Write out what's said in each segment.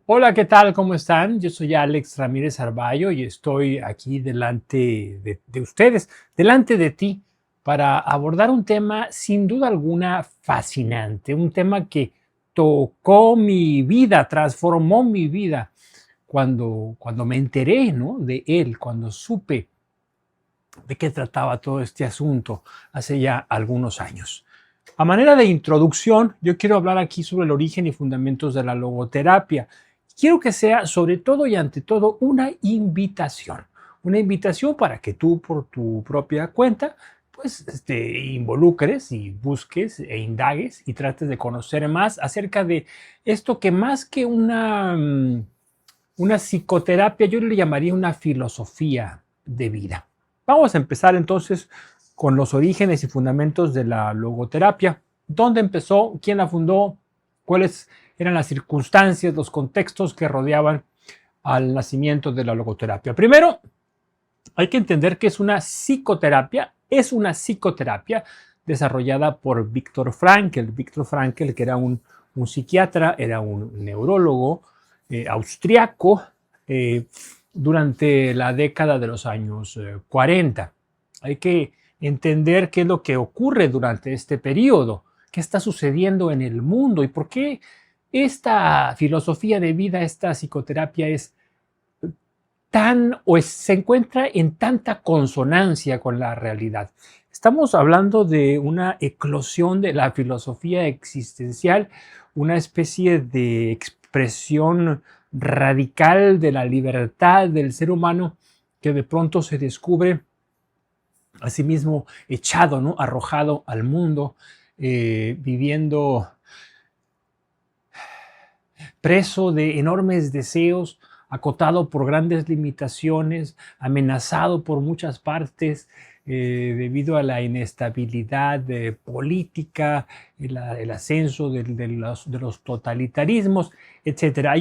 Hola, ¿qué tal? ¿Cómo están? Yo soy Alex Ramírez Arballo y estoy aquí delante de ustedes, delante de ti, para abordar un tema sin duda alguna fascinante, un tema que tocó mi vida, transformó mi vida cuando me enteré, ¿no?, de él, cuando supe de qué trataba todo este asunto hace ya algunos años. A manera de introducción, yo quiero hablar aquí sobre el origen y fundamentos de la logoterapia. Quiero que sea sobre todo y ante todo una invitación para que tú por tu propia cuenta pues te involucres y busques e indagues y trates de conocer más acerca de esto que más que una psicoterapia, yo le llamaría una filosofía de vida. Vamos a empezar entonces con los orígenes y fundamentos de la logoterapia. ¿Dónde empezó? ¿Quién la fundó? ¿Cuáles eran las circunstancias, los contextos que rodeaban al nacimiento de la logoterapia? Primero, hay que entender que es una psicoterapia. Es una psicoterapia desarrollada por Viktor Frankl. Viktor Frankl, que era un psiquiatra, era un neurólogo austriaco eh, durante la década de los años 40. Hay que entender qué es lo que ocurre durante este periodo, qué está sucediendo en el mundo y por qué esta filosofía de vida, esta psicoterapia es se encuentra en tanta consonancia con la realidad. Estamos hablando de una eclosión de la filosofía existencial, una especie de expresión radical de la libertad del ser humano que de pronto se descubre a sí mismo echado, ¿no?, arrojado al mundo, viviendo preso de enormes deseos, acotado por grandes limitaciones, amenazado por muchas partes debido a la inestabilidad política, el ascenso de los totalitarismos, etcétera.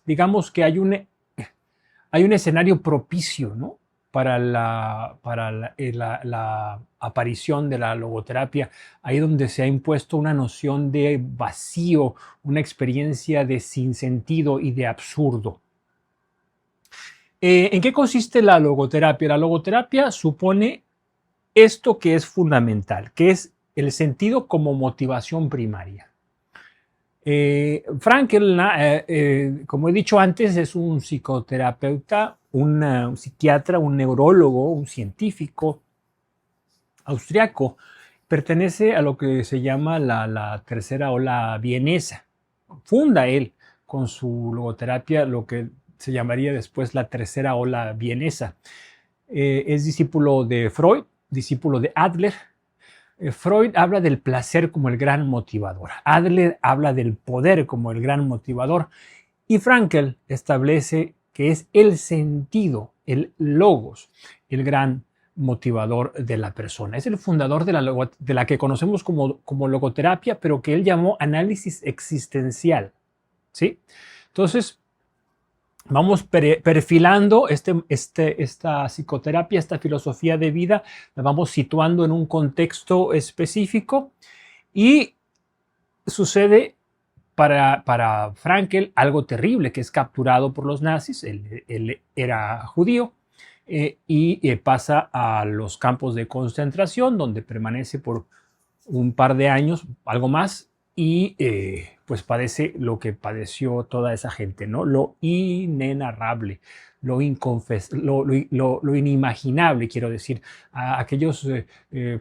Digamos que hay un escenario propicio, ¿no?, para la aparición de la logoterapia, ahí donde se ha impuesto una noción de vacío, una experiencia de sinsentido y de absurdo. ¿En qué consiste la logoterapia? La logoterapia supone esto que es fundamental, que es el sentido como motivación primaria. Frankl, como he dicho antes, es un psicoterapeuta, un psiquiatra, un neurólogo, un científico austriaco. Pertenece a lo que se llama la tercera ola vienesa. Funda él con su logoterapia lo que se llamaría después la tercera ola vienesa. Es discípulo de Freud, discípulo de Adler. Freud habla del placer como el gran motivador. Adler habla del poder como el gran motivador. Y Frankl establece que es el sentido, el logos, el gran motivador de la persona. Es el fundador de la que conocemos como logoterapia, pero que él llamó análisis existencial. ¿Sí? Entonces, vamos perfilando esta psicoterapia, esta filosofía de vida, la vamos situando en un contexto específico y sucede para Frankl algo terrible, que es capturado por los nazis. Él era judío y pasa a los campos de concentración, donde permanece por un par de años, algo más, y pues padece lo que padeció toda esa gente, ¿no? Lo inenarrable, lo inimaginable, quiero decir, aquellos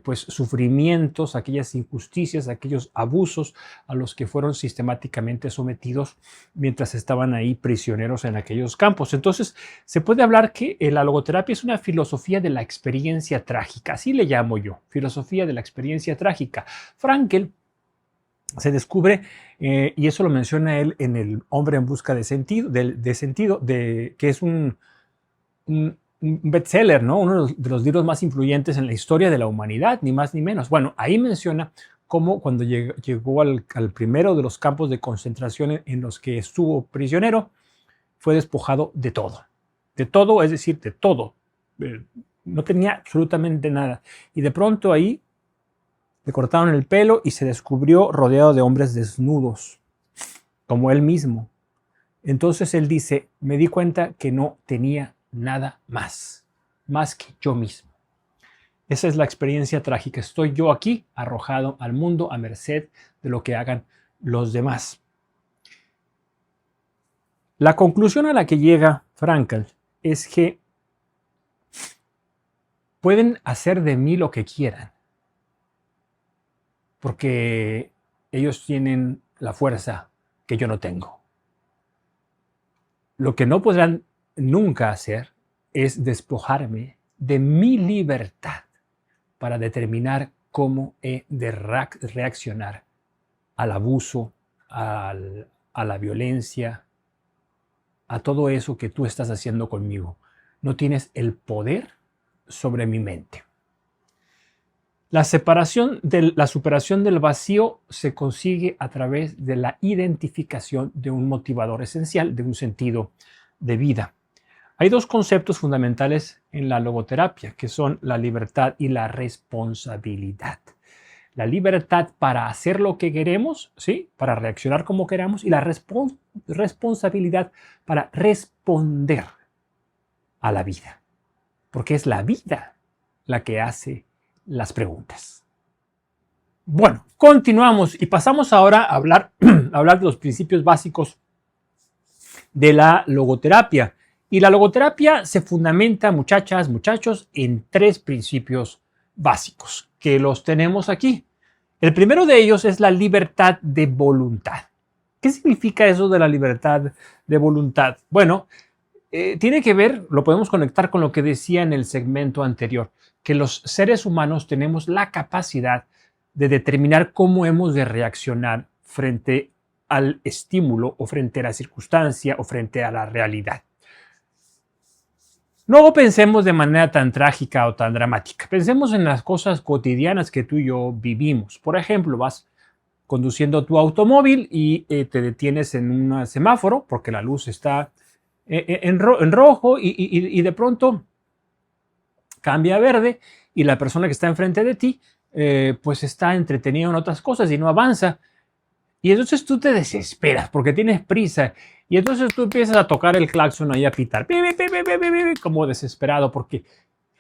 pues sufrimientos, aquellas injusticias, aquellos abusos a los que fueron sistemáticamente sometidos mientras estaban ahí prisioneros en aquellos campos. Entonces, se puede hablar que la logoterapia es una filosofía de la experiencia trágica, así le llamo yo, filosofía de la experiencia trágica. Frankl se descubre, y eso lo menciona él en El hombre en busca de sentido, que es un bestseller, ¿no?, uno de los libros más influyentes en la historia de la humanidad, ni más ni menos. Bueno, ahí menciona cómo cuando llegó al primero de los campos de concentración en los que estuvo prisionero, fue despojado de todo, es decir, de todo. No tenía absolutamente nada. Y de pronto ahí le cortaron el pelo y se descubrió rodeado de hombres desnudos, como él mismo. Entonces él dice, me di cuenta que no tenía nada más que yo mismo. Esa es la experiencia trágica. Estoy yo aquí, arrojado al mundo a merced de lo que hagan los demás. La conclusión a la que llega Frankl es que pueden hacer de mí lo que quieran, porque ellos tienen la fuerza que yo no tengo. Lo que no podrán nunca hacer es despojarme de mi libertad para determinar cómo he de reaccionar al abuso, a la violencia, a todo eso que tú estás haciendo conmigo. No tienes el poder sobre mi mente. La superación del vacío se consigue a través de la identificación de un motivador esencial, de un sentido de vida. Hay dos conceptos fundamentales en la logoterapia, que son la libertad y la responsabilidad. La libertad para hacer lo que queremos, ¿sí? Para reaccionar como queramos, y la responsabilidad para responder a la vida. Porque es la vida la que hace las preguntas. Bueno, continuamos y pasamos ahora a hablar de los principios básicos de la logoterapia. Y la logoterapia se fundamenta, muchachas, muchachos, en tres principios básicos que los tenemos aquí. El primero de ellos es la libertad de voluntad. ¿Qué significa eso de la libertad de voluntad? Bueno, tiene que ver, lo podemos conectar con lo que decía en el segmento anterior, que los seres humanos tenemos la capacidad de determinar cómo hemos de reaccionar frente al estímulo o frente a la circunstancia o frente a la realidad. No pensemos de manera tan trágica o tan dramática. Pensemos en las cosas cotidianas que tú y yo vivimos. Por ejemplo, vas conduciendo tu automóvil y te detienes en un semáforo porque la luz está en rojo y de pronto cambia a verde y la persona que está enfrente de ti pues está entretenida en otras cosas y no avanza. Y entonces tú te desesperas porque tienes prisa y entonces tú empiezas a tocar el claxon y a pitar como desesperado porque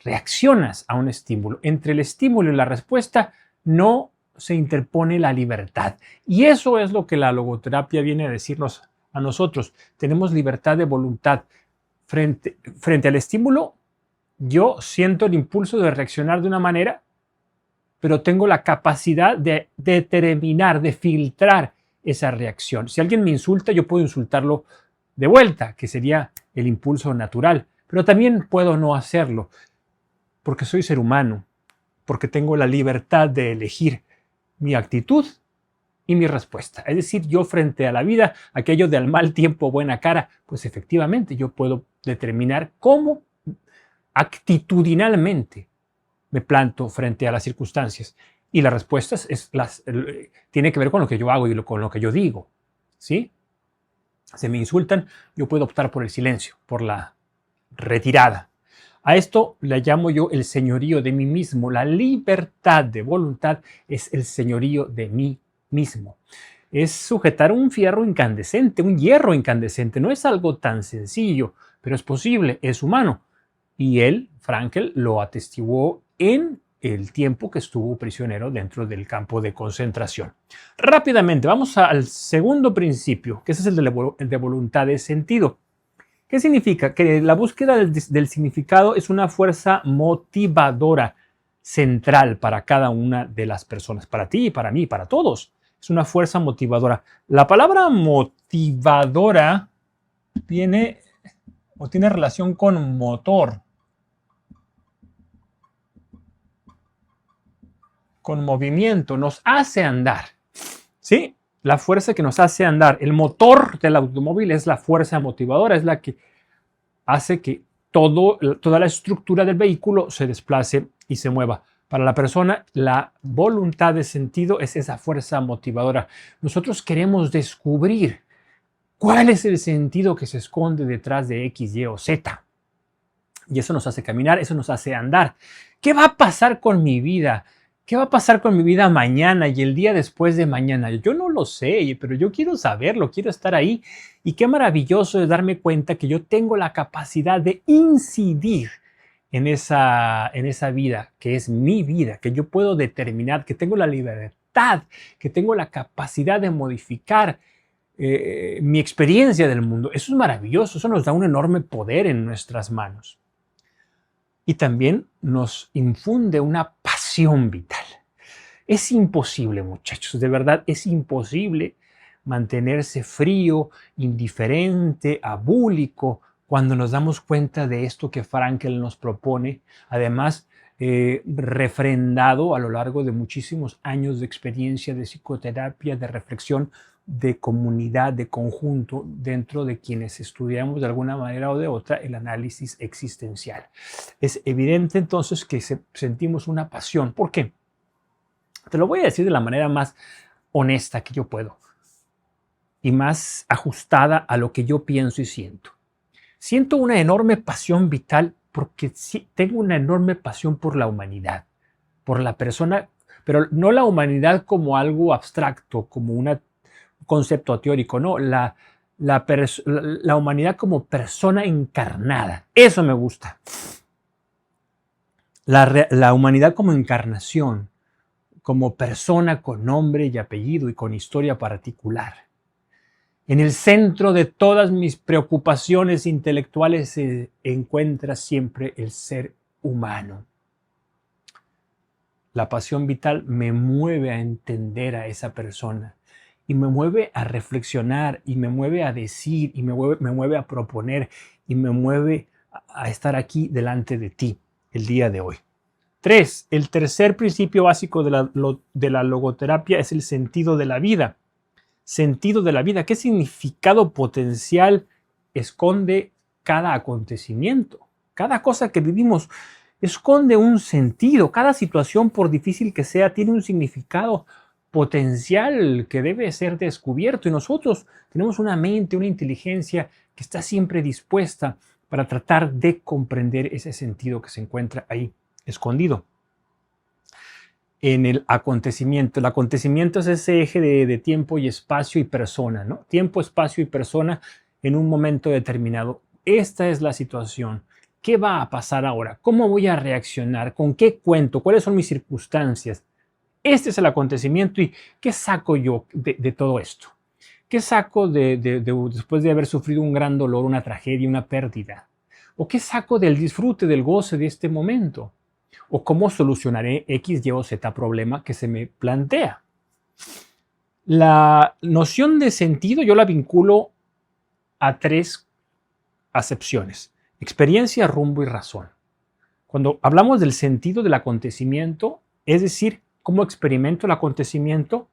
reaccionas a un estímulo. Entre el estímulo y la respuesta no se interpone la libertad. Y eso es lo que la logoterapia viene a decirnos a nosotros. Tenemos libertad de voluntad. Frente al estímulo, yo siento el impulso de reaccionar de una manera, pero tengo la capacidad de determinar, de filtrar esa reacción. Si alguien me insulta, yo puedo insultarlo de vuelta, que sería el impulso natural, pero también puedo no hacerlo, porque soy ser humano, porque tengo la libertad de elegir mi actitud y mi respuesta. Es decir, yo frente a la vida, aquello de al mal tiempo, buena cara, pues efectivamente yo puedo determinar cómo actitudinalmente me planto frente a las circunstancias. Y la respuesta tiene que ver con lo que yo hago y con lo que yo digo. ¿Sí? Se me insultan, yo puedo optar por el silencio, por la retirada. A esto le llamo yo el señorío de mí mismo. La libertad de voluntad es el señorío de mí mismo. Es sujetar un fierro incandescente, un hierro incandescente. No es algo tan sencillo, pero es posible, es humano. Y él, Frankl, lo atestiguó en el tiempo que estuvo prisionero dentro del campo de concentración. Rápidamente, vamos al segundo principio, que ese es el de voluntad de sentido. ¿Qué significa? Que la búsqueda del significado es una fuerza motivadora central para cada una de las personas, para ti, para mí, para todos. Es una fuerza motivadora. La palabra motivadora tiene relación con motor, con movimiento, nos hace andar. ¿Sí? La fuerza que nos hace andar. El motor del automóvil es la fuerza motivadora, es la que hace que toda la estructura del vehículo se desplace y se mueva. Para la persona, la voluntad de sentido es esa fuerza motivadora. Nosotros queremos descubrir cuál es el sentido que se esconde detrás de X, Y o Z. Y eso nos hace caminar, eso nos hace andar. ¿Qué va a pasar con mi vida? ¿Qué va a pasar con mi vida mañana y el día después de mañana? Yo no lo sé, pero yo quiero saberlo, quiero estar ahí. Y qué maravilloso es darme cuenta que yo tengo la capacidad de incidir en esa vida, que es mi vida, que yo puedo determinar, que tengo la libertad, que tengo la capacidad de modificar mi experiencia del mundo. Eso es maravilloso, eso nos da un enorme poder en nuestras manos. Y también nos infunde una pasión vital. Es imposible, muchachos, de verdad es imposible mantenerse frío, indiferente, abúlico, cuando nos damos cuenta de esto que Frankl nos propone, además refrendado a lo largo de muchísimos años de experiencia de psicoterapia, de reflexión, de comunidad, de conjunto, dentro de quienes estudiamos de alguna manera o de otra el análisis existencial. Es evidente entonces que sentimos una pasión. ¿Por qué? Te lo voy a decir de la manera más honesta que yo puedo y más ajustada a lo que yo pienso y siento. Siento una enorme pasión vital porque sí, tengo una enorme pasión por la humanidad, por la persona, pero no la humanidad como algo abstracto, como un concepto teórico, no, la humanidad como persona encarnada. Eso me gusta. La humanidad como encarnación, como persona con nombre y apellido y con historia particular. En el centro de todas mis preocupaciones intelectuales se encuentra siempre el ser humano. La pasión vital me mueve a entender a esa persona y me mueve a reflexionar y me mueve a decir y me mueve a proponer y me mueve a estar aquí delante de ti el día de hoy. 3. El tercer principio básico de la logoterapia es el sentido de la vida. Sentido de la vida. ¿Qué significado potencial esconde cada acontecimiento? Cada cosa que vivimos esconde un sentido. Cada situación, por difícil que sea, tiene un significado potencial que debe ser descubierto. Y nosotros tenemos una mente, una inteligencia que está siempre dispuesta para tratar de comprender ese sentido que se encuentra ahí escondido en el acontecimiento. El acontecimiento es ese eje de tiempo y espacio y persona, ¿no? Tiempo, espacio y persona en un momento determinado. Esta es la situación. ¿Qué va a pasar ahora? ¿Cómo voy a reaccionar? ¿Con qué cuento? ¿Cuáles son mis circunstancias? Este es el acontecimiento y ¿qué saco yo de todo esto? ¿Qué saco después de haber sufrido un gran dolor, una tragedia, una pérdida? ¿O qué saco del disfrute, del goce de este momento? ¿O cómo solucionaré X, Y o Z problema que se me plantea? La noción de sentido yo la vinculo a 3 acepciones: experiencia, rumbo y razón. Cuando hablamos del sentido del acontecimiento, es decir, cómo experimento el acontecimiento,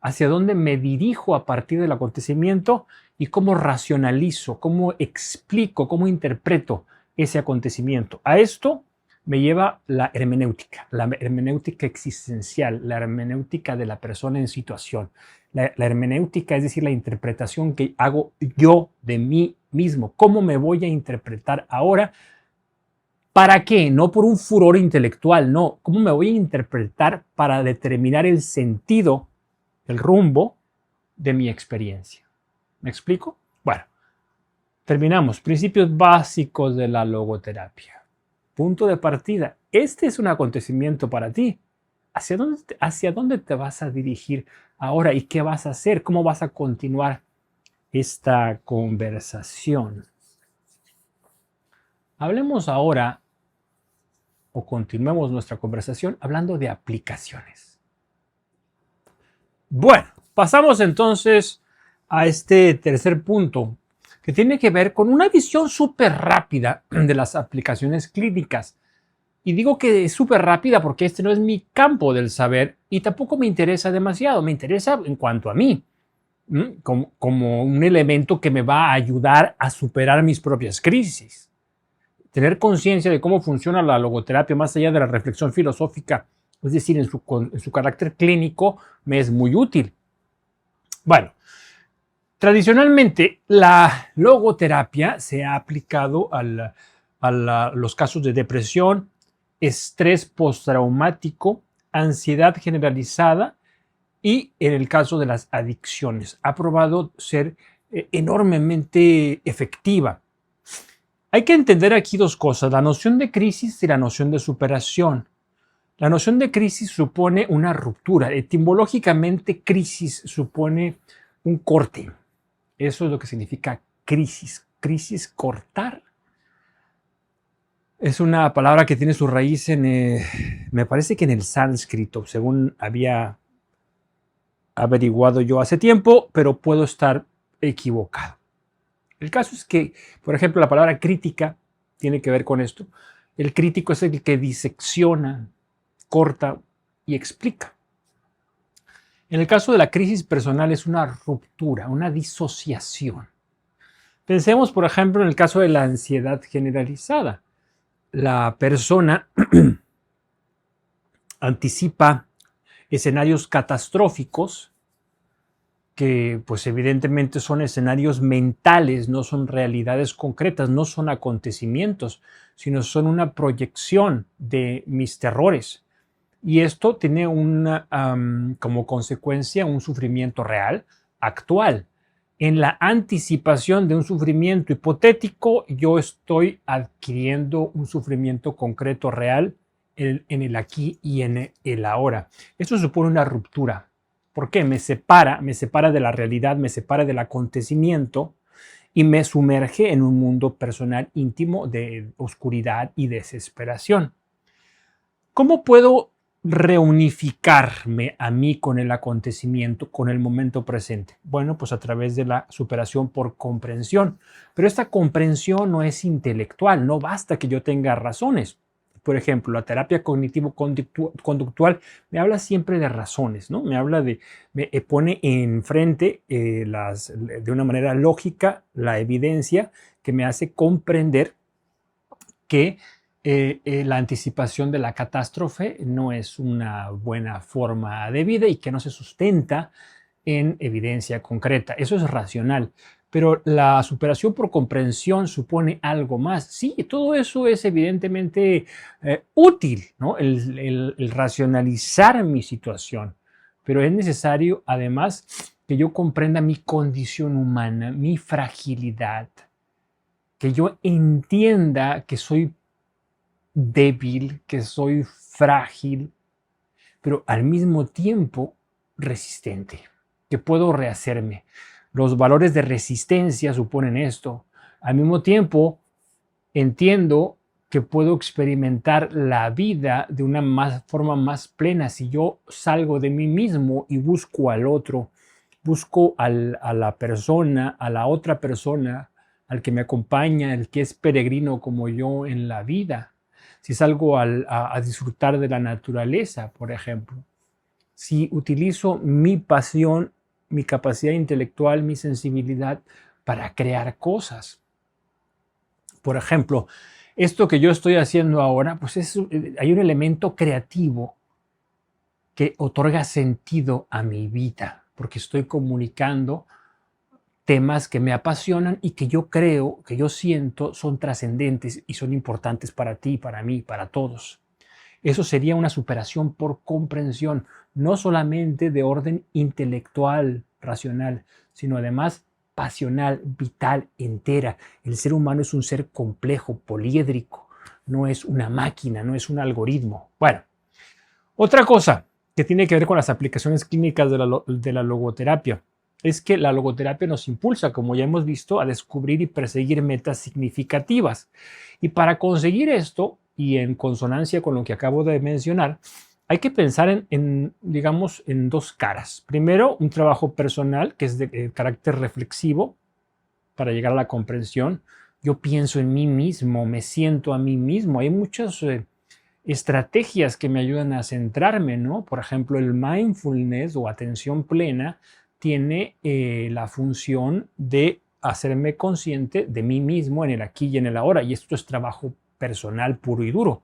hacia dónde me dirijo a partir del acontecimiento y cómo racionalizo, cómo explico, cómo interpreto ese acontecimiento. A esto me lleva la hermenéutica existencial, la hermenéutica de la persona en situación. La hermenéutica, es decir, la interpretación que hago yo de mí mismo. ¿Cómo me voy a interpretar ahora? ¿Para qué? No por un furor intelectual, no. ¿Cómo me voy a interpretar para determinar el sentido, el rumbo de mi experiencia? ¿Me explico? Bueno, terminamos. Principios básicos de la logoterapia. Punto de partida. Este es un acontecimiento para ti. ¿Hacia dónde te vas a dirigir ahora y qué vas a hacer? ¿Cómo vas a continuar esta conversación? Hablemos ahora o continuemos nuestra conversación hablando de aplicaciones. Bueno, pasamos entonces a este tercer punto que tiene que ver con una visión súper rápida de las aplicaciones clínicas. Y digo que es súper rápida porque este no es mi campo del saber y tampoco me interesa demasiado. Me interesa en cuanto a mí, como un elemento que me va a ayudar a superar mis propias crisis. Tener conciencia de cómo funciona la logoterapia más allá de la reflexión filosófica, es decir, en su carácter clínico, me es muy útil. Bueno, tradicionalmente la logoterapia se ha aplicado a los casos de depresión, estrés postraumático, ansiedad generalizada y en el caso de las adicciones. Ha probado ser enormemente efectiva. Hay que entender aquí dos cosas, la noción de crisis y la noción de superación. La noción de crisis supone una ruptura. Etimológicamente, crisis supone un corte. Eso es lo que significa crisis. Crisis, cortar. Es una palabra que tiene su raíz me parece que en el sánscrito, según había averiguado yo hace tiempo, pero puedo estar equivocado. El caso es que, por ejemplo, la palabra crítica tiene que ver con esto. El crítico es el que disecciona, corta y explica. En el caso de la crisis personal es una ruptura, una disociación. Pensemos, por ejemplo, en el caso de la ansiedad generalizada. La persona anticipa escenarios catastróficos que pues evidentemente son escenarios mentales, no son realidades concretas, no son acontecimientos, sino son una proyección de mis terrores. Y esto tiene como consecuencia un sufrimiento real, actual. En la anticipación de un sufrimiento hipotético, yo estoy adquiriendo un sufrimiento concreto real en el aquí y en el ahora. Esto supone una ruptura. ¿Por qué? Me separa de la realidad, me separa del acontecimiento y me sumerge en un mundo personal íntimo de oscuridad y desesperación. ¿Cómo puedo reunificarme a mí con el acontecimiento, con el momento presente? Bueno, pues a través de la superación por comprensión. Pero esta comprensión no es intelectual, no basta que yo tenga razones. Por ejemplo, la terapia cognitivo-conductual me habla siempre de razones, ¿no? Me pone enfrente de una manera lógica la evidencia que me hace comprender que la anticipación de la catástrofe no es una buena forma de vida y que no se sustenta en evidencia concreta. Eso es racional. Pero la superación por comprensión supone algo más. Sí, todo eso es evidentemente útil, ¿no? El racionalizar mi situación. Pero es necesario, además, que yo comprenda mi condición humana, mi fragilidad, que yo entienda que soy débil, que soy frágil, pero al mismo tiempo resistente, que puedo rehacerme. Los valores de resistencia suponen esto. Al mismo tiempo, entiendo que puedo experimentar la vida de una forma más plena si yo salgo de mí mismo y busco al otro, busco a la persona, a la otra persona, al que me acompaña, el que es peregrino como yo en la vida. Si salgo a disfrutar de la naturaleza, por ejemplo. Si utilizo mi pasión, mi capacidad intelectual, mi sensibilidad para crear cosas. Por ejemplo, esto que yo estoy haciendo ahora, pues hay un elemento creativo que otorga sentido a mi vida, porque estoy comunicando temas que me apasionan y que yo creo, que yo siento son trascendentes y son importantes para ti, para mí, para todos. Eso sería una superación por comprensión, no solamente de orden intelectual, racional, sino además pasional, vital, entera. El ser humano es un ser complejo, poliédrico, no es una máquina, no es un algoritmo. Bueno, otra cosa que tiene que ver con las aplicaciones clínicas de la logoterapia es que la logoterapia nos impulsa, como ya hemos visto, a descubrir y perseguir metas significativas. Y para conseguir esto, y en consonancia con lo que acabo de mencionar, hay que pensar digamos, en dos caras. Primero, un trabajo personal que es de carácter reflexivo para llegar a la comprensión. Yo pienso en mí mismo, me siento a mí mismo. Hay muchas estrategias que me ayudan a centrarme, ¿no? Por ejemplo, el mindfulness o atención plena tiene la función de hacerme consciente de mí mismo en el aquí y en el ahora, y esto es trabajo personal puro y duro.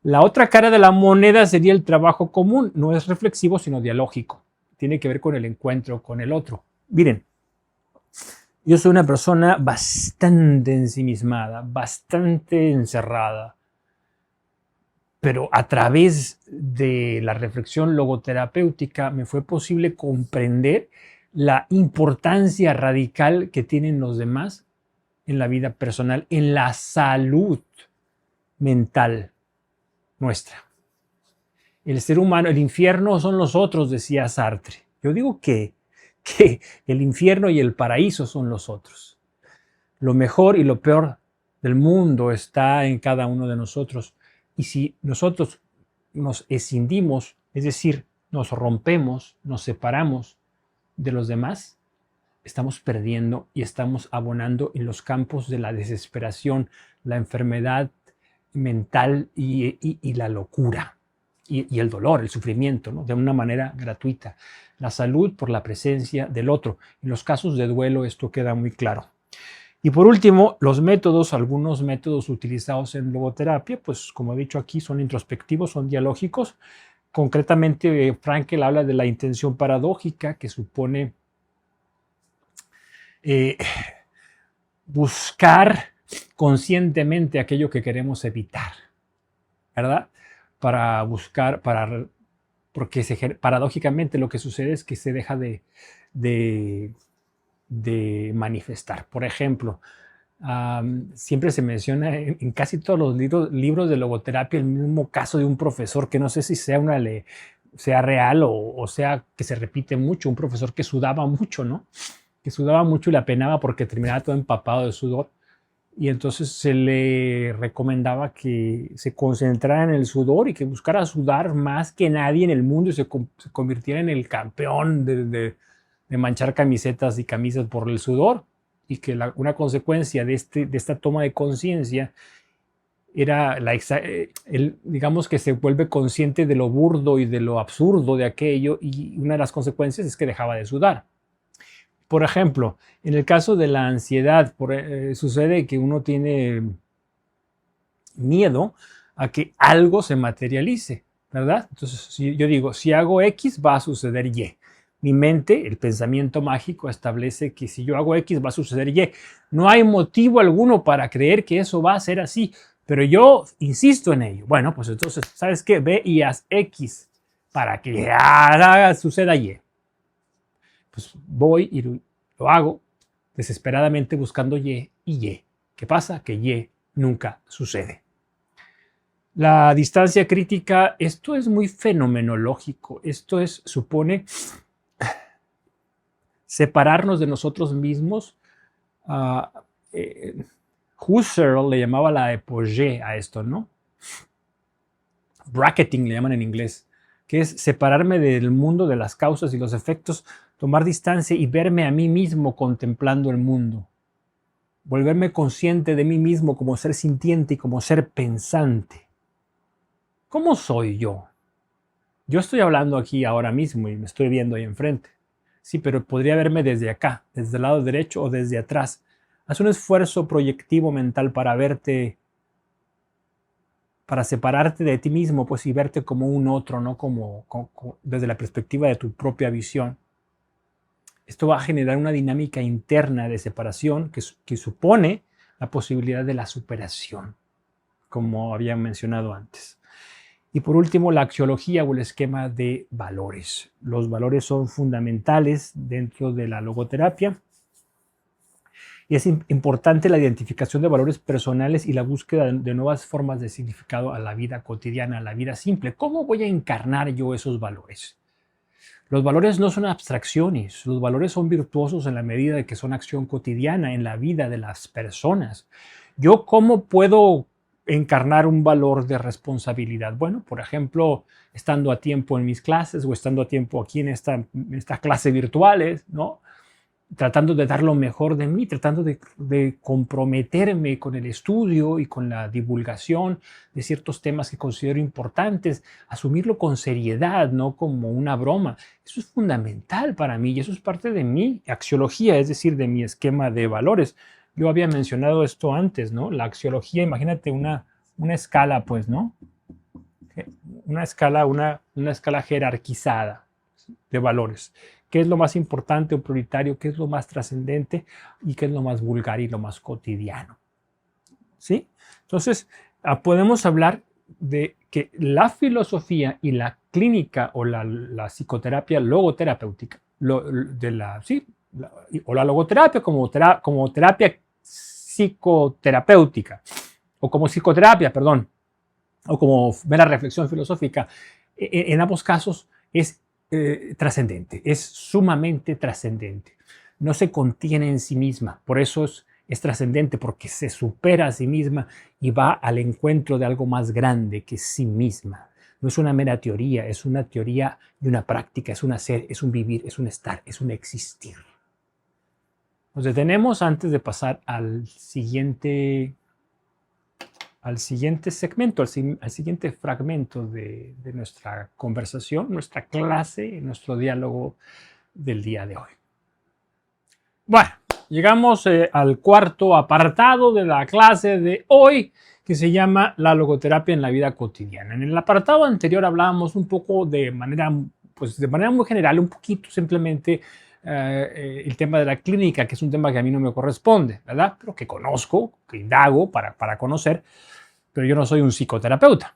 La otra cara de la moneda sería el trabajo común, no es reflexivo sino dialógico, tiene que ver con el encuentro con el otro. Miren, yo soy una persona bastante ensimismada, bastante encerrada, pero a través de la reflexión logoterapéutica me fue posible comprender la importancia radical que tienen los demás en la vida personal, en la salud mental nuestra. El ser humano, el infierno son los otros, decía Sartre. Yo digo que el infierno y el paraíso son los otros. Lo mejor y lo peor del mundo está en cada uno de nosotros. Y si nosotros nos escindimos, es decir, nos rompemos, nos separamos de los demás, estamos perdiendo y estamos abonando en los campos de la desesperación, la enfermedad mental y la locura y el dolor, el sufrimiento, ¿no? De una manera gratuita. La salud por la presencia del otro. En los casos de duelo esto queda muy claro. Y por último, los métodos, algunos métodos utilizados en logoterapia, pues como he dicho aquí, son introspectivos, son dialógicos. Concretamente, Frankl habla de la intención paradójica, que supone buscar conscientemente aquello que queremos evitar, ¿verdad? Porque paradójicamente lo que sucede es que se deja de manifestar. Por ejemplo, siempre se menciona en casi todos los libros de logoterapia el mismo caso de un profesor que no sé si sea real o sea que se repite mucho, un profesor que sudaba mucho, ¿no? Que sudaba mucho y la penaba porque terminaba todo empapado de sudor. Y entonces se le recomendaba que se concentrara en el sudor y que buscara sudar más que nadie en el mundo y se convirtiera en el campeón de manchar camisetas y camisas por el sudor. Y que una consecuencia de esta toma de conciencia era, digamos que se vuelve consciente de lo burdo y de lo absurdo de aquello, y una de las consecuencias es que dejaba de sudar. Por ejemplo, en el caso de la ansiedad, sucede que uno tiene miedo a que algo se materialice, ¿verdad? Entonces, si yo digo, si hago X, va a suceder Y. Mi mente, el pensamiento mágico, establece que si yo hago X, va a suceder Y. No hay motivo alguno para creer que eso va a ser así, pero yo insisto en ello. Bueno, pues entonces, ¿sabes qué? Ve y haz X para que suceda Y. Pues voy y lo hago desesperadamente buscando Y y Y. ¿Qué pasa? Que Y nunca sucede. La distancia crítica, esto es muy fenomenológico. Esto supone separarnos de nosotros mismos. Husserl le llamaba la epogée a esto, ¿no? Bracketing le llaman en inglés, que es separarme del mundo, de las causas y los efectos, tomar distancia y verme a mí mismo contemplando el mundo. Volverme consciente de mí mismo como ser sintiente y como ser pensante. ¿Cómo soy yo? Yo estoy hablando aquí ahora mismo y me estoy viendo ahí enfrente. Sí, pero podría verme desde acá, desde el lado derecho o desde atrás. Haz un esfuerzo proyectivo mental para verte, para separarte de ti mismo, pues, y verte como un otro, no como desde la perspectiva de tu propia visión. Esto va a generar una dinámica interna de separación que supone la posibilidad de la superación, como había mencionado antes. Y por último, la axiología o el esquema de valores. Los valores son fundamentales dentro de la logoterapia. Y es importante la identificación de valores personales y la búsqueda de nuevas formas de significado a la vida cotidiana, a la vida simple. ¿Cómo voy a encarnar yo esos valores? Los valores no son abstracciones, los valores son virtuosos en la medida de que son acción cotidiana en la vida de las personas. ¿Yo cómo puedo encarnar un valor de responsabilidad? Bueno, por ejemplo, estando a tiempo en mis clases o estando a tiempo aquí en estas clases virtuales, ¿no? Tratando de dar lo mejor de mí, tratando de comprometerme con el estudio y con la divulgación de ciertos temas que considero importantes, asumirlo con seriedad, no como una broma. Eso es fundamental para mí y eso es parte de mi axiología, es decir, de mi esquema de valores. Yo había mencionado esto antes, ¿no? La axiología, imagínate una escala, pues, ¿no? Una escala jerarquizada de valores. ¿Qué es lo más importante o prioritario? ¿Qué es lo más trascendente? ¿Y qué es lo más vulgar y lo más cotidiano? ¿Sí? Entonces, podemos hablar de que la filosofía y la clínica o la psicoterapia logoterapéutica, o la logoterapia como terapia psicoterapéutica, o como psicoterapia, perdón, o como mera reflexión filosófica, en ambos casos es trascendente, es sumamente trascendente. No se contiene en sí misma, por eso es trascendente, porque se supera a sí misma y va al encuentro de algo más grande que sí misma. No es una mera teoría, es una teoría y una práctica, es un hacer, es un vivir, es un estar, es un existir. Nos detenemos antes de pasar al siguiente segmento, al siguiente fragmento de nuestra conversación, nuestra clase, nuestro diálogo del día de hoy. Bueno, llegamos al cuarto apartado de la clase de hoy, que se llama la logoterapia en la vida cotidiana. En el apartado anterior hablábamos un poco de manera muy general, un poquito simplemente el tema de la clínica, que es un tema que a mí no me corresponde, ¿verdad? Pero que conozco, que indago para conocer, pero yo no soy un psicoterapeuta.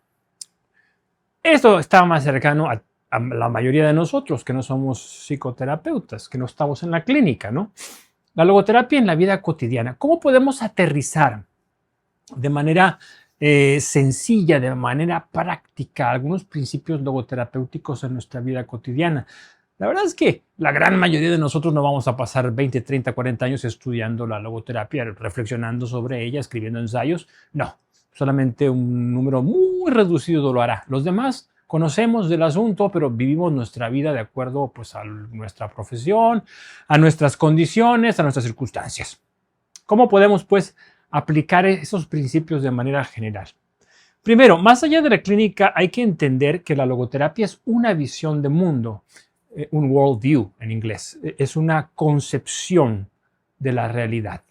Esto está más cercano a la mayoría de nosotros que no somos psicoterapeutas, que no estamos en la clínica, ¿no? La logoterapia en la vida cotidiana. ¿Cómo podemos aterrizar de manera sencilla, de manera práctica, algunos principios logoterapéuticos en nuestra vida cotidiana? La verdad es que la gran mayoría de nosotros no vamos a pasar 20, 30, 40 años estudiando la logoterapia, reflexionando sobre ella, escribiendo ensayos. No, solamente un número muy reducido lo hará. Los demás conocemos del asunto, pero vivimos nuestra vida de acuerdo pues, a nuestra profesión, a nuestras condiciones, a nuestras circunstancias. ¿Cómo podemos pues aplicar esos principios de manera general? Primero, más allá de la clínica, hay que entender que la logoterapia es una visión de mundo, un worldview en inglés, es una concepción de la realidad.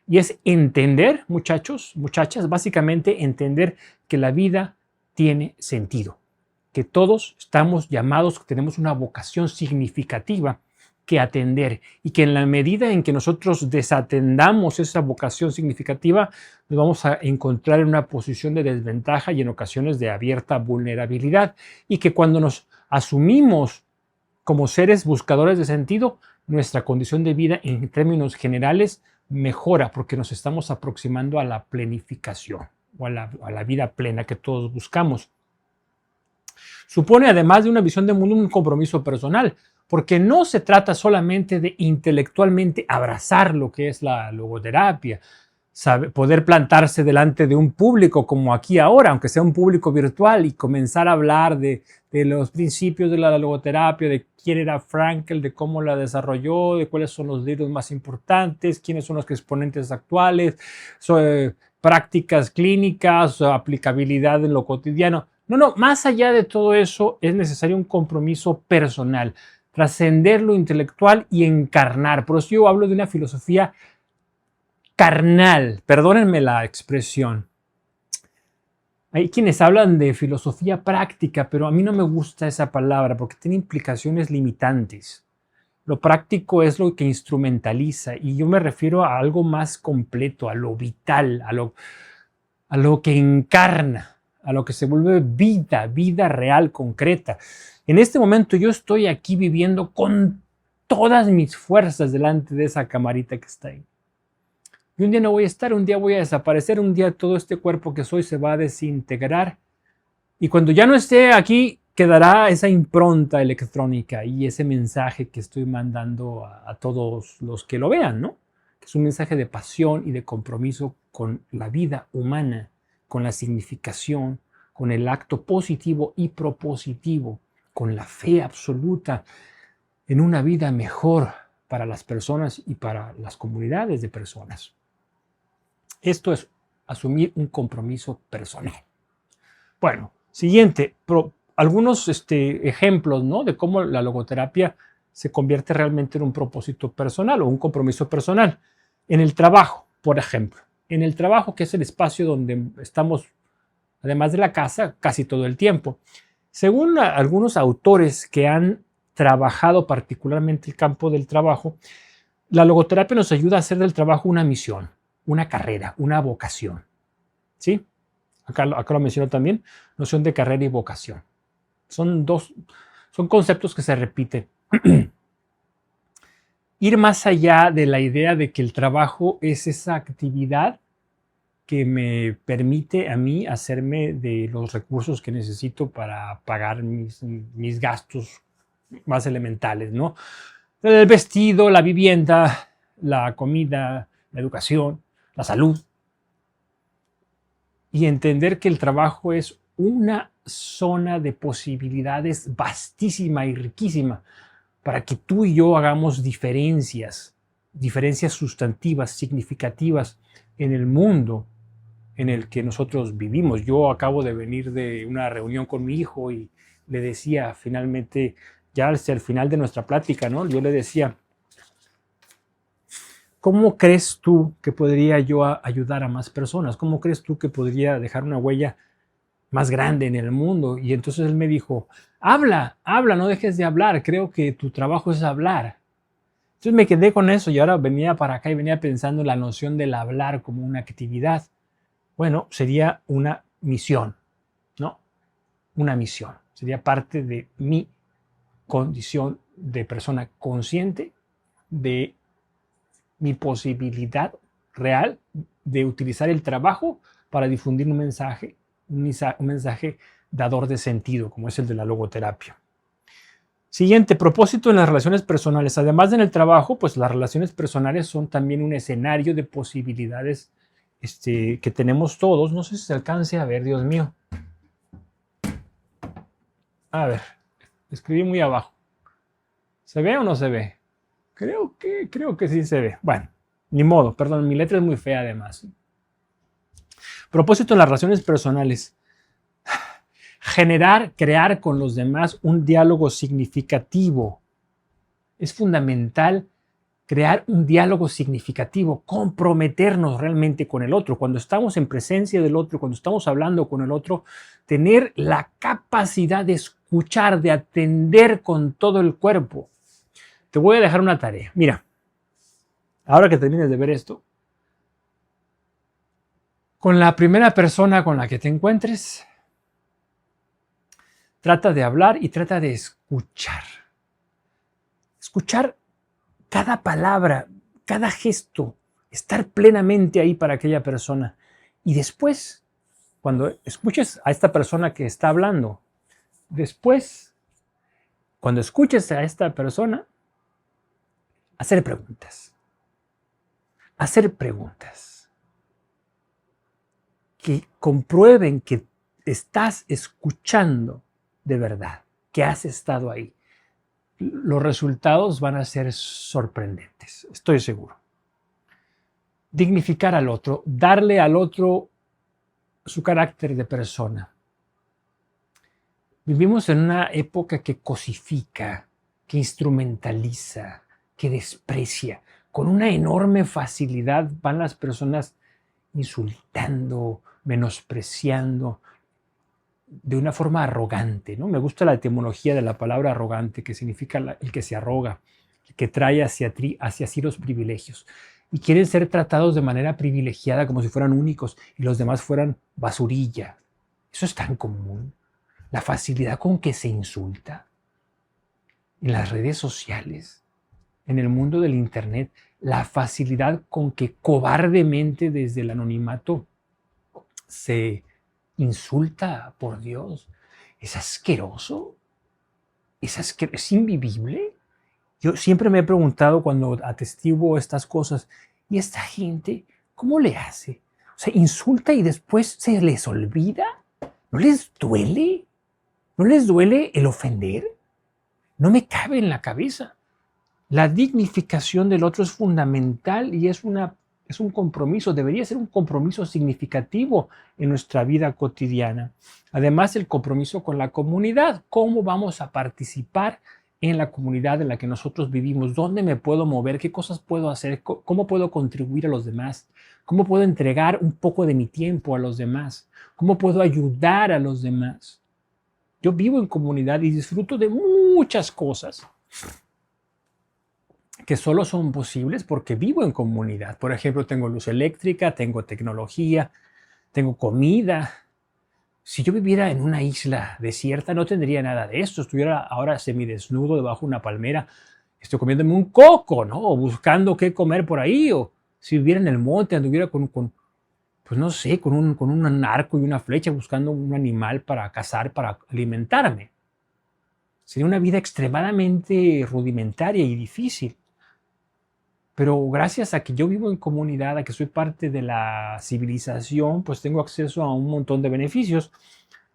Y es entender, muchachos, muchachas, básicamente entender que la vida tiene sentido, que todos estamos llamados, tenemos una vocación significativa que atender y que en la medida en que nosotros desatendamos esa vocación significativa, nos vamos a encontrar en una posición de desventaja y en ocasiones de abierta vulnerabilidad, y que cuando nos asumimos como seres buscadores de sentido, nuestra condición de vida en términos generales mejora porque nos estamos aproximando a la plenificación o a la vida plena que todos buscamos. Supone, además de una visión de mundo, un compromiso personal, porque no se trata solamente de intelectualmente abrazar lo que es la logoterapia, poder plantarse delante de un público como aquí ahora, aunque sea un público virtual, y comenzar a hablar de los principios de la logoterapia, de quién era Frankl, de cómo la desarrolló, de cuáles son los libros más importantes, quiénes son los exponentes actuales, prácticas clínicas, aplicabilidad en lo cotidiano. No, más allá de todo eso es necesario un compromiso personal, trascender lo intelectual y encarnar. Por eso yo hablo de una filosofía carnal, perdónenme la expresión. Hay quienes hablan de filosofía práctica, pero a mí no me gusta esa palabra porque tiene implicaciones limitantes. Lo práctico es lo que instrumentaliza y yo me refiero a algo más completo, a lo vital, a lo que encarna, a lo que se vuelve vida real, concreta. En este momento yo estoy aquí viviendo con todas mis fuerzas delante de esa camarita que está ahí. Y un día no voy a estar, un día voy a desaparecer, un día todo este cuerpo que soy se va a desintegrar. Y cuando ya no esté aquí, quedará esa impronta electrónica y ese mensaje que estoy mandando a todos los que lo vean, ¿no? Que es un mensaje de pasión y de compromiso con la vida humana, con la significación, con el acto positivo y propositivo, con la fe absoluta en una vida mejor para las personas y para las comunidades de personas. Esto es asumir un compromiso personal. Bueno, siguiente, algunos ejemplos, ¿no?, de cómo la logoterapia se convierte realmente en un propósito personal o un compromiso personal. En el trabajo, por ejemplo. En el trabajo, que es el espacio donde estamos, además de la casa, casi todo el tiempo. Según algunos autores que han trabajado particularmente el campo del trabajo, la logoterapia nos ayuda a hacer del trabajo una misión, una carrera, una vocación, ¿sí? acá lo menciono también, noción de carrera y vocación. Son conceptos que se repiten. Ir más allá de la idea de que el trabajo es esa actividad que me permite a mí hacerme de los recursos que necesito para pagar mis gastos más elementales, ¿no? El vestido, la vivienda, la comida, la educación, la salud. Y entender que el trabajo es una zona de posibilidades vastísima y riquísima para que tú y yo hagamos diferencias sustantivas, significativas en el mundo en el que nosotros vivimos. Yo acabo de venir de una reunión con mi hijo y le decía finalmente, ya hacia el final de nuestra plática, ¿no? Yo le decía, ¿cómo crees tú que podría yo ayudar a más personas? ¿Cómo crees tú que podría dejar una huella más grande en el mundo? Y entonces él me dijo, habla, no dejes de hablar, creo que tu trabajo es hablar. Entonces me quedé con eso y ahora venía para acá y venía pensando en la noción del hablar como una actividad. Bueno, sería una misión, ¿no? Una misión. Sería parte de mi condición de persona consciente, de mi posibilidad real de utilizar el trabajo para difundir un mensaje dador de sentido, como es el de la logoterapia. Siguiente, propósito en las relaciones personales. Además de en el trabajo, pues las relaciones personales son también un escenario de posibilidades que tenemos todos. No sé si se alcance a ver, Dios mío. A ver, escribí muy abajo. ¿Se ve o no se ve? Creo que sí se ve. Bueno, ni modo, perdón, mi letra es muy fea además. Propósito en las relaciones personales. Crear con los demás un diálogo significativo. Es fundamental crear un diálogo significativo, comprometernos realmente con el otro. Cuando estamos en presencia del otro, cuando estamos hablando con el otro, tener la capacidad de escuchar, de atender con todo el cuerpo. Te voy a dejar una tarea. Mira, ahora que termines de ver esto, con la primera persona con la que te encuentres, trata de hablar y trata de escuchar. Escuchar cada palabra, cada gesto, estar plenamente ahí para aquella persona. Y después, cuando escuches a esta persona que está hablando, después, cuando escuches a esta persona, hacer preguntas. Hacer preguntas que comprueben que estás escuchando de verdad, que has estado ahí. Los resultados van a ser sorprendentes, estoy seguro. Dignificar al otro, darle al otro su carácter de persona. Vivimos en una época que cosifica, que instrumentaliza, que desprecia. Con una enorme facilidad van las personas insultando, menospreciando, de una forma arrogante, ¿no? Me gusta la etimología de la palabra arrogante, que significa el que se arroga, el que trae hacia sí los privilegios. Y quieren ser tratados de manera privilegiada como si fueran únicos y los demás fueran basurilla. Eso es tan común. La facilidad con que se insulta en las redes sociales, en el mundo del internet, la facilidad con que cobardemente desde el anonimato se insulta, por Dios, es asqueroso, es invivible. Yo siempre me he preguntado cuando atestiguo estas cosas, ¿y esta gente cómo le hace? O sea, insulta y después se les olvida. ¿No les duele? ¿No les duele el ofender? No me cabe en la cabeza. La dignificación del otro es fundamental y es un compromiso, debería ser un compromiso significativo en nuestra vida cotidiana. Además, el compromiso con la comunidad. ¿Cómo vamos a participar en la comunidad en la que nosotros vivimos? ¿Dónde me puedo mover? ¿Qué cosas puedo hacer? ¿Cómo puedo contribuir a los demás? ¿Cómo puedo entregar un poco de mi tiempo a los demás? ¿Cómo puedo ayudar a los demás? Yo vivo en comunidad y disfruto de muchas cosas que solo son posibles porque vivo en comunidad. Por ejemplo, tengo luz eléctrica, tengo tecnología, tengo comida, Si yo viviera en una isla desierta, no tendría nada de esto. Estuviera ahora semidesnudo debajo de una palmera, estoy comiéndome un coco, ¿no? O buscando qué comer por ahí. O si viviera en el monte, anduviera pues no sé, con un arco y una flecha buscando un animal para cazar, para alimentarme. Sería una vida extremadamente rudimentaria y difícil. Pero gracias a que yo vivo en comunidad, a que soy parte de la civilización, pues tengo acceso a un montón de beneficios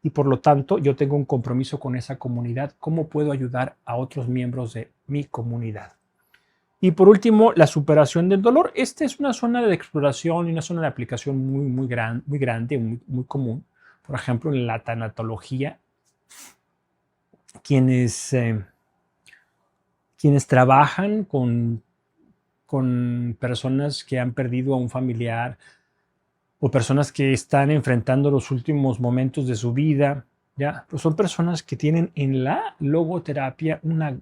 y por lo tanto yo tengo un compromiso con esa comunidad. ¿Cómo puedo ayudar a otros miembros de mi comunidad? Y por último, la superación del dolor. Esta es una zona de exploración y una zona de aplicación muy grande, muy común. Por ejemplo, en la tanatología, quienes trabajan con personas que han perdido a un familiar o personas que están enfrentando los últimos momentos de su vida, ¿ya? Pues son personas que tienen en la logoterapia una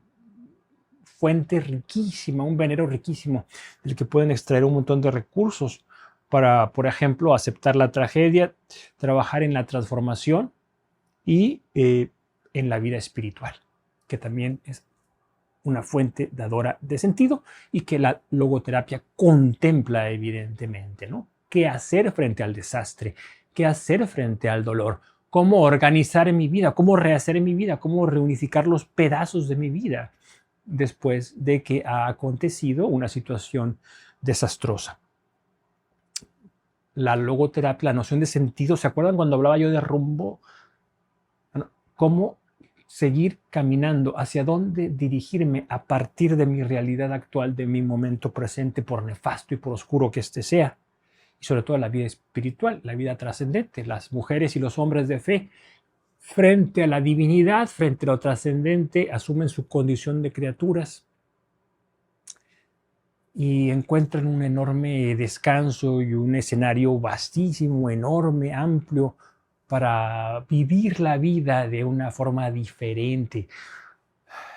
fuente riquísima, un veneno riquísimo del que pueden extraer un montón de recursos para, por ejemplo, aceptar la tragedia, trabajar en la transformación y en la vida espiritual, que también es una fuente dadora de sentido y que la logoterapia contempla evidentemente, ¿no? ¿Qué hacer frente al desastre? ¿Qué hacer frente al dolor? ¿Cómo organizar mi vida? ¿Cómo rehacer mi vida? ¿Cómo reunificar los pedazos de mi vida después de que ha acontecido una situación desastrosa? La logoterapia, la noción de sentido, ¿se acuerdan cuando hablaba yo de rumbo? Bueno, ¿cómo seguir caminando? ¿Hacia dónde dirigirme a partir de mi realidad actual, de mi momento presente, por nefasto y por oscuro que éste sea? Y sobre todo la vida espiritual, la vida trascendente, las mujeres y los hombres de fe, frente a la divinidad, frente a lo trascendente, asumen su condición de criaturas y encuentran un enorme descanso y un escenario vastísimo, enorme, amplio, para vivir la vida de una forma diferente.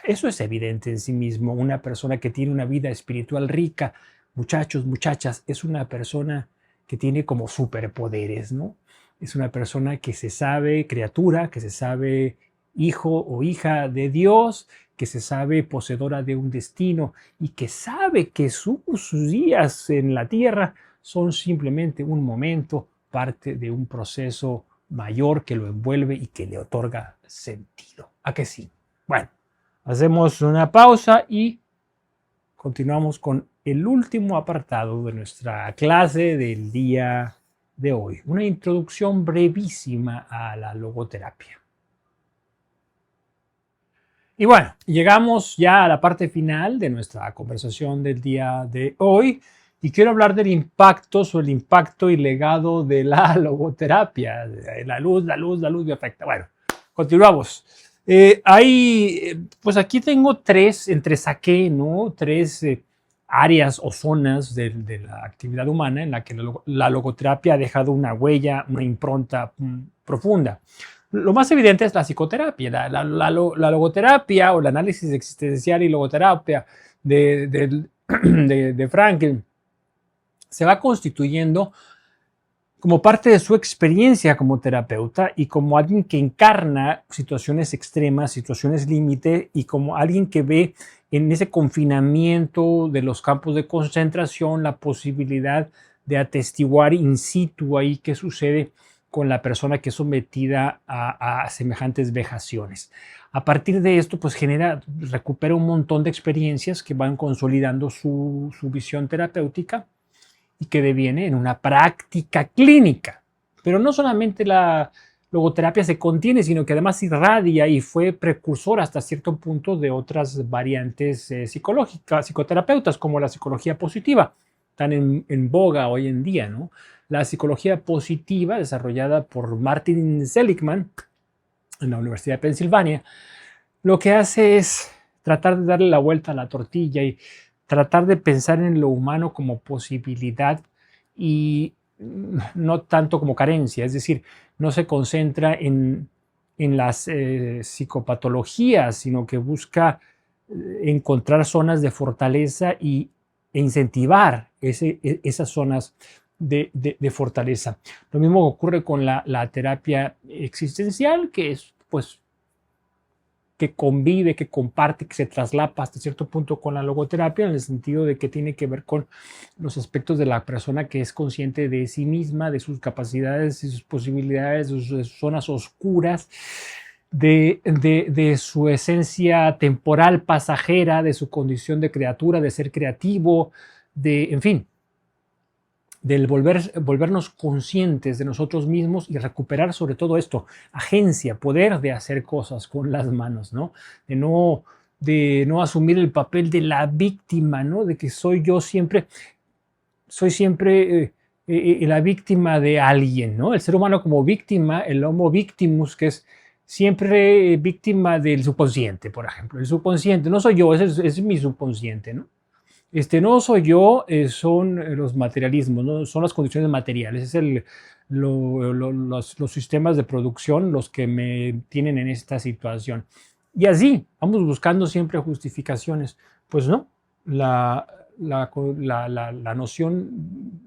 Eso es evidente en sí mismo. Una persona que tiene una vida espiritual rica, muchachos, muchachas, es una persona que tiene como superpoderes, ¿no? Es una persona que se sabe criatura, que se sabe hijo o hija de Dios, que se sabe poseedora de un destino y que sabe que sus días en la tierra son simplemente un momento, parte de un proceso mayor que lo envuelve y que le otorga sentido. ¿A que sí? Bueno, hacemos una pausa y continuamos con el último apartado de nuestra clase del día de hoy. Una introducción brevísima a la logoterapia. Y bueno, llegamos ya a la parte final de nuestra conversación del día de hoy y quiero hablar del impacto sobre el impacto y legado de la logoterapia. La luz me afecta. Bueno, continuamos. Pues aquí tengo entresaqué, ¿no? Tres áreas o zonas de la actividad humana en la que la logoterapia ha dejado una huella, una impronta profunda. Lo más evidente es la psicoterapia, la logoterapia o el análisis existencial y logoterapia de Frankl se va constituyendo como parte de su experiencia como terapeuta y como alguien que encarna situaciones extremas, situaciones límite y como alguien que ve en ese confinamiento de los campos de concentración la posibilidad de atestiguar in situ ahí qué sucede con la persona que es sometida a semejantes vejaciones. A partir de esto, pues recupera un montón de experiencias que van consolidando su visión terapéutica y que deviene en una práctica clínica. Pero no solamente la logoterapia se contiene, sino que además irradia y fue precursor hasta cierto punto de otras variantes psicológicas, psicoterapeutas, como la psicología positiva, tan en boga hoy en día, ¿no? La psicología positiva, desarrollada por Martin Seligman en la Universidad de Pensilvania, lo que hace es tratar de darle la vuelta a la tortilla y tratar de pensar en lo humano como posibilidad y no tanto como carencia, es decir, no se concentra en las psicopatologías, sino que busca encontrar zonas de fortaleza e incentivar esas zonas de fortaleza. Lo mismo ocurre con la terapia existencial, que es pues que convive, que comparte, que se traslapa hasta cierto punto con la logoterapia, en el sentido de que tiene que ver con los aspectos de la persona que es consciente de sí misma, de sus capacidades y sus posibilidades, de sus zonas oscuras, de su esencia temporal, pasajera, de su condición de criatura, de ser creativo, en fin, del volvernos conscientes de nosotros mismos y recuperar sobre todo esto, agencia, poder de hacer cosas con las manos, ¿no? De no asumir el papel de la víctima, ¿no? De que soy siempre la víctima de alguien, ¿no? El ser humano como víctima, el homo victimus, que es siempre víctima del subconsciente, por ejemplo. El subconsciente, no soy yo, es mi subconsciente, ¿no? No soy yo, son los materialismos, ¿no? Son las condiciones materiales, los sistemas de producción los que me tienen en esta situación. Y así, vamos buscando siempre justificaciones. Pues no, la noción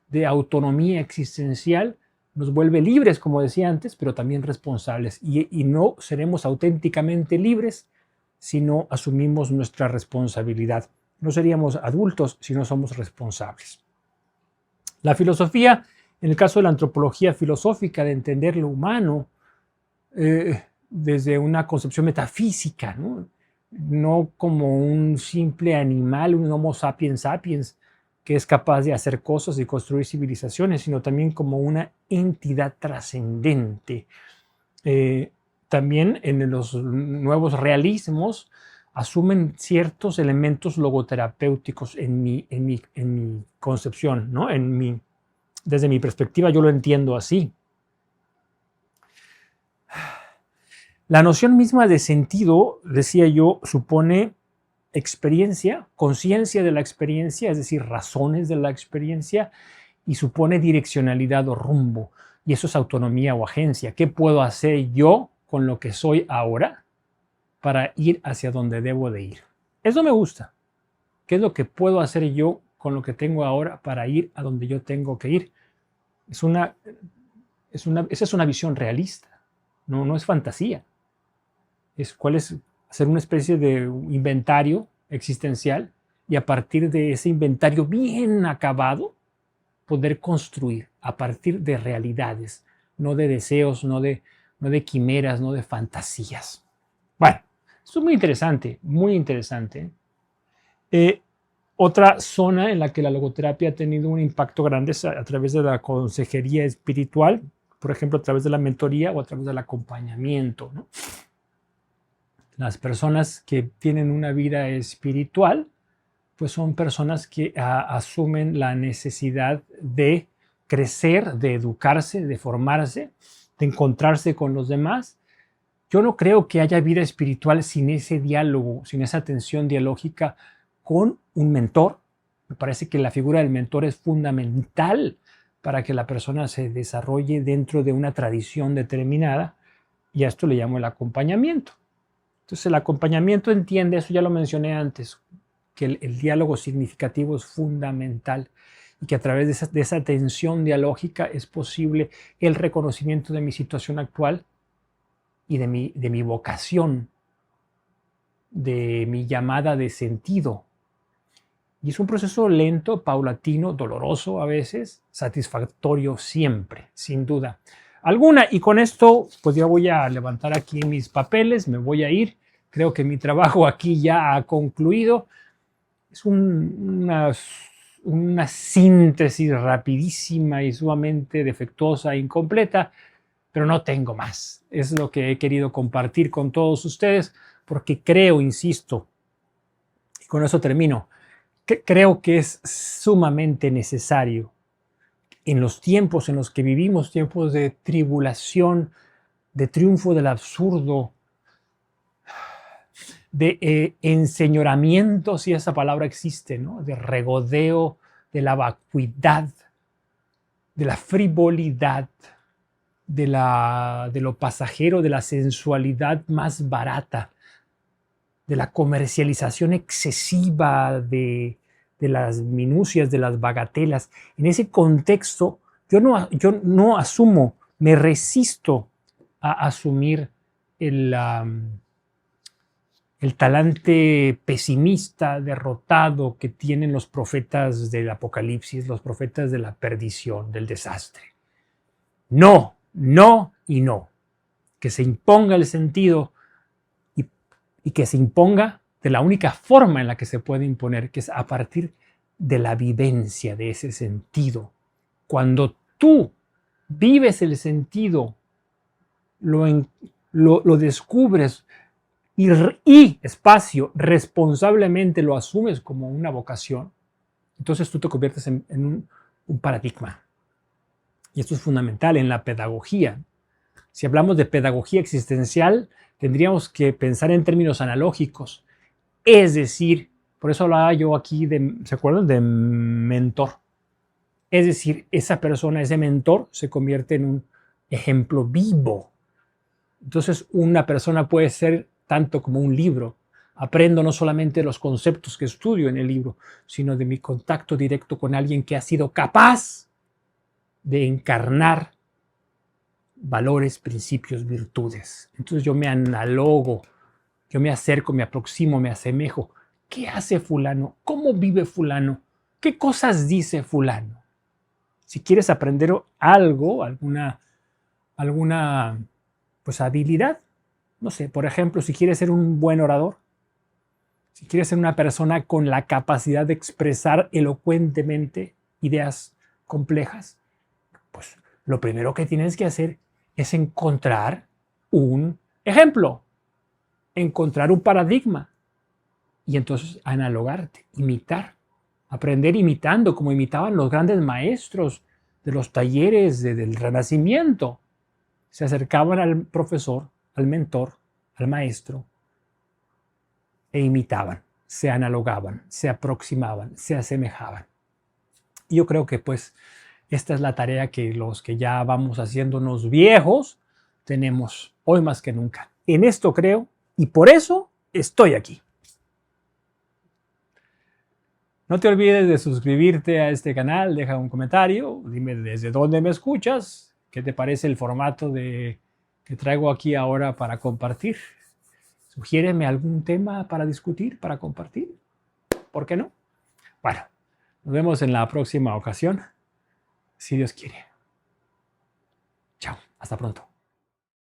de autonomía existencial nos vuelve libres, como decía antes, pero también responsables. Y no seremos auténticamente libres si no asumimos nuestra responsabilidad. No seríamos adultos si no somos responsables. La filosofía, en el caso de la antropología filosófica, de entender lo humano desde una concepción metafísica, no como un simple animal, un Homo sapiens sapiens, que es capaz de hacer cosas y construir civilizaciones, sino también como una entidad trascendente. También en los nuevos realismos, asumen ciertos elementos logoterapéuticos en mi concepción, ¿no? Desde mi perspectiva yo lo entiendo así. La noción misma de sentido, decía yo, supone experiencia, conciencia de la experiencia, es decir, razones de la experiencia, y supone direccionalidad o rumbo. Y eso es autonomía o agencia. ¿Qué puedo hacer yo con lo que soy ahora para ir hacia donde debo de ir? Eso me gusta. ¿Qué es lo que puedo hacer yo con lo que tengo ahora para ir a donde yo tengo que ir? Esa es una visión realista, no es fantasía. ¿Cuál es? Hacer una especie de inventario existencial y a partir de ese inventario bien acabado, poder construir a partir de realidades, no de deseos, no de quimeras, no de fantasías. Bueno, esto es muy interesante, muy interesante. Otra zona en la que la logoterapia ha tenido un impacto grande es a través de la consejería espiritual, por ejemplo, a través de la mentoría o a través del acompañamiento, ¿no? Las personas que tienen una vida espiritual, pues son personas que asumen la necesidad de crecer, de educarse, de formarse, de encontrarse con los demás. Yo no creo que haya vida espiritual sin ese diálogo, sin esa tensión dialógica con un mentor. Me parece que la figura del mentor es fundamental para que la persona se desarrolle dentro de una tradición determinada, y a esto le llamo el acompañamiento. Entonces el acompañamiento entiende, eso ya lo mencioné antes, que el diálogo significativo es fundamental y que a través de esa tensión dialógica es posible el reconocimiento de mi situación actual y de mi vocación, de mi llamada de sentido. Y es un proceso lento, paulatino, doloroso a veces, satisfactorio siempre, sin duda alguna. Y con esto, pues ya voy a levantar aquí mis papeles, me voy a ir. Creo que mi trabajo aquí ya ha concluido. Es una síntesis rapidísima y sumamente defectuosa e incompleta, pero no tengo más. Es lo que he querido compartir con todos ustedes porque creo, insisto, y con eso termino, creo que es sumamente necesario en los tiempos en los que vivimos, tiempos de tribulación, de triunfo del absurdo, de enseñoramiento, si esa palabra existe, ¿no? De regodeo, de la vacuidad, de la frivolidad, de lo pasajero, de la sensualidad más barata, de la comercialización excesiva de de las minucias, de las bagatelas. En ese contexto, yo no asumo, me resisto a asumir el talante pesimista, derrotado que tienen los profetas del Apocalipsis, los profetas de la perdición, del desastre. No, no y no. Que se imponga el sentido y que se imponga de la única forma en la que se puede imponer, que es a partir de la vivencia de ese sentido. Cuando tú vives el sentido, lo descubres y espacio, responsablemente lo asumes como una vocación, entonces tú te conviertes en un paradigma. Y esto es fundamental en la pedagogía. Si hablamos de pedagogía existencial, tendríamos que pensar en términos analógicos. Es decir, por eso hablaba yo aquí ¿se acuerdan? De mentor. Es decir, esa persona, ese mentor, se convierte en un ejemplo vivo. Entonces, una persona puede ser tanto como un libro. Aprendo no solamente los conceptos que estudio en el libro, sino de mi contacto directo con alguien que ha sido capaz de encarnar valores, principios, virtudes. Entonces yo me analogo, yo me acerco, me aproximo, me asemejo. ¿Qué hace fulano? ¿Cómo vive fulano? ¿Qué cosas dice fulano? Si quieres aprender algo, alguna pues habilidad, no sé, por ejemplo, si quieres ser un buen orador, si quieres ser una persona con la capacidad de expresar elocuentemente ideas complejas, pues lo primero que tienes que hacer es encontrar un ejemplo, encontrar un paradigma y entonces analogarte, imitar, aprender imitando como imitaban los grandes maestros de los talleres del Renacimiento. Se acercaban al profesor, al mentor, al maestro e imitaban, se analogaban, se aproximaban, se asemejaban. Y yo creo que pues esta es la tarea que los que ya vamos haciéndonos viejos tenemos hoy más que nunca. En esto creo y por eso estoy aquí. No te olvides de suscribirte a este canal, deja un comentario, dime desde dónde me escuchas, qué te parece el formato que traigo aquí ahora para compartir. Sugiéreme algún tema para discutir, para compartir. ¿Por qué no? Bueno, nos vemos en la próxima ocasión, si Dios quiere. Chao, hasta pronto.